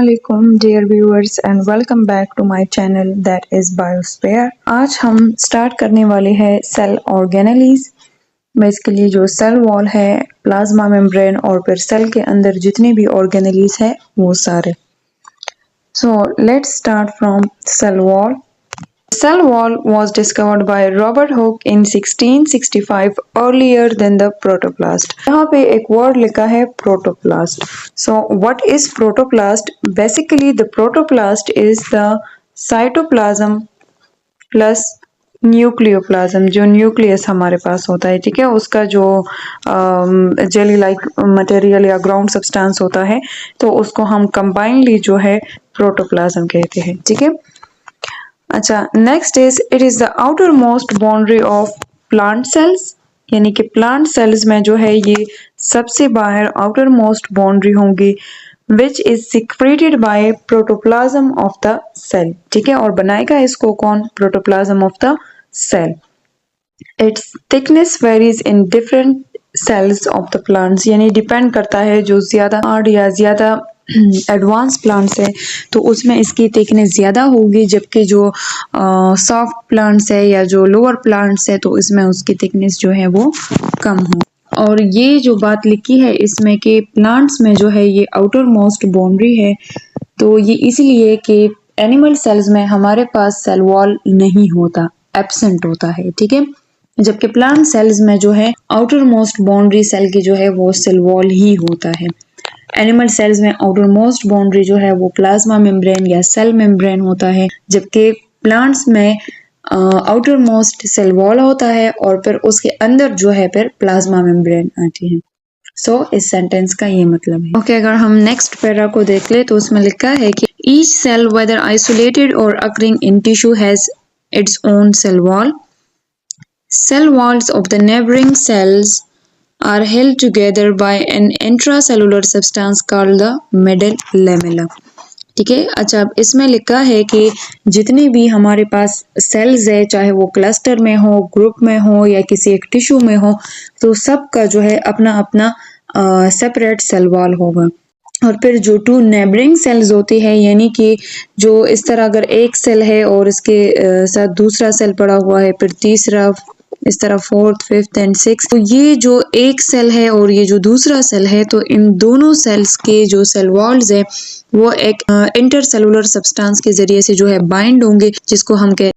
Assalamualaikum dear viewers and welcome back to my channel that is Biosphere। आज हम start करने वाले हैं सेल ऑर्गेनेलीज। बेसिकली जो सेल वॉल है, प्लाज्मा मेम्ब्रेन और फिर सेल के अंदर जितने भी ऑर्गेनेलीज है वो सारे। So let's start from cell wall। Cell wall was discovered by Robert Hooke in 1665 earlier than the protoplast। यहाँ पे एक वर्ड लिखा है protoplast। So what is protoplast? Basically the protoplast is the cytoplasm plus nucleoplasm, जो nucleus हमारे पास होता है, ठीक है, उसका जो जेली लाइक मटेरियल या ग्राउंड सब्सटेंस होता है, तो उसको हम कंबाइनली जो है प्रोटोप्लाज्म कहते हैं, ठीक है। अच्छा, next is it is the outer most boundary of plant cells, यानी कि प्लांट सेल्स में जो है ये सबसे बाहर आउटर मोस्ट बाउंड्री होंगी, which is secreted by protoplasm of the cell, ठीक है, और बनाएगा इसको कौन? Protoplasm of the cell. Its thickness varies in different cells of the plants, यानी डिपेंड करता है, जो ज्यादा हार्ड या ज्यादा एडवांस प्लांट्स है तो उसमें इसकी थिकनेस ज़्यादा होगी, जबकि जो सॉफ्ट प्लांट्स है या जो लोअर प्लांट्स है तो इसमें उसकी थिकनेस जो है वो कम हो। और ये जो बात लिखी है इसमें कि प्लांट्स में जो है ये आउटर मोस्ट बाउंड्री है, तो ये इसलिए कि एनिमल सेल्स में हमारे पास सेल वॉल नहीं होता, एब्सेंट होता है, ठीक है, जबकि प्लांट सेल्स में जो है आउटर मोस्ट बाउंड्री सेल की जो है वो सेल वॉल ही होता है। एनिमल सेल्स में आउटर मोस्ट बाउंड्री जो है वो प्लाज्मा मेम्ब्रेन या सेल मेम्ब्रेन होता है, जबकि प्लांट्स में आउटर मोस्ट सेल वॉल होता है और फिर उसके अंदर जो है फिर प्लाज्मा मेम्ब्रेन आती है। सो इस सेंटेंस का ये मतलब है। ओके, अगर हम नेक्स्ट पैरा को देख ले तो उसमें लिखा है कि ईच सेल वेदर आइसोलेटेड और occurring in tissue has its own cell wall. Cell walls of the neighboring cells are held together by an intracellular substance called the middle lamella, ठीक है। अच्छा, अब इसमें लिखा है कि जितने भी हमारे पास सेल्स है, चाहे वो क्लस्टर में हो, ग्रुप में हो या किसी एक टिश्यू में हो, तो सबका जो है अपना अपना सेपरेट सेल वॉल होगा। और फिर जो टू नेबरिंग सेल्स होती है, यानी कि जो इस तरह अगर एक सेल है और इसके साथ दूसरा सेल पड़ा हुआ है, फिर तीसरा, इस तरह फोर्थ, फिफ्थ एंड सिक्स, तो ये जो एक सेल है और ये जो दूसरा सेल है, तो इन दोनों सेल्स के जो सेल वॉल्स है वो एक इंटरसेलुलर सब्सटेंस के जरिए से जो है बाइंड होंगे, जिसको हम कहते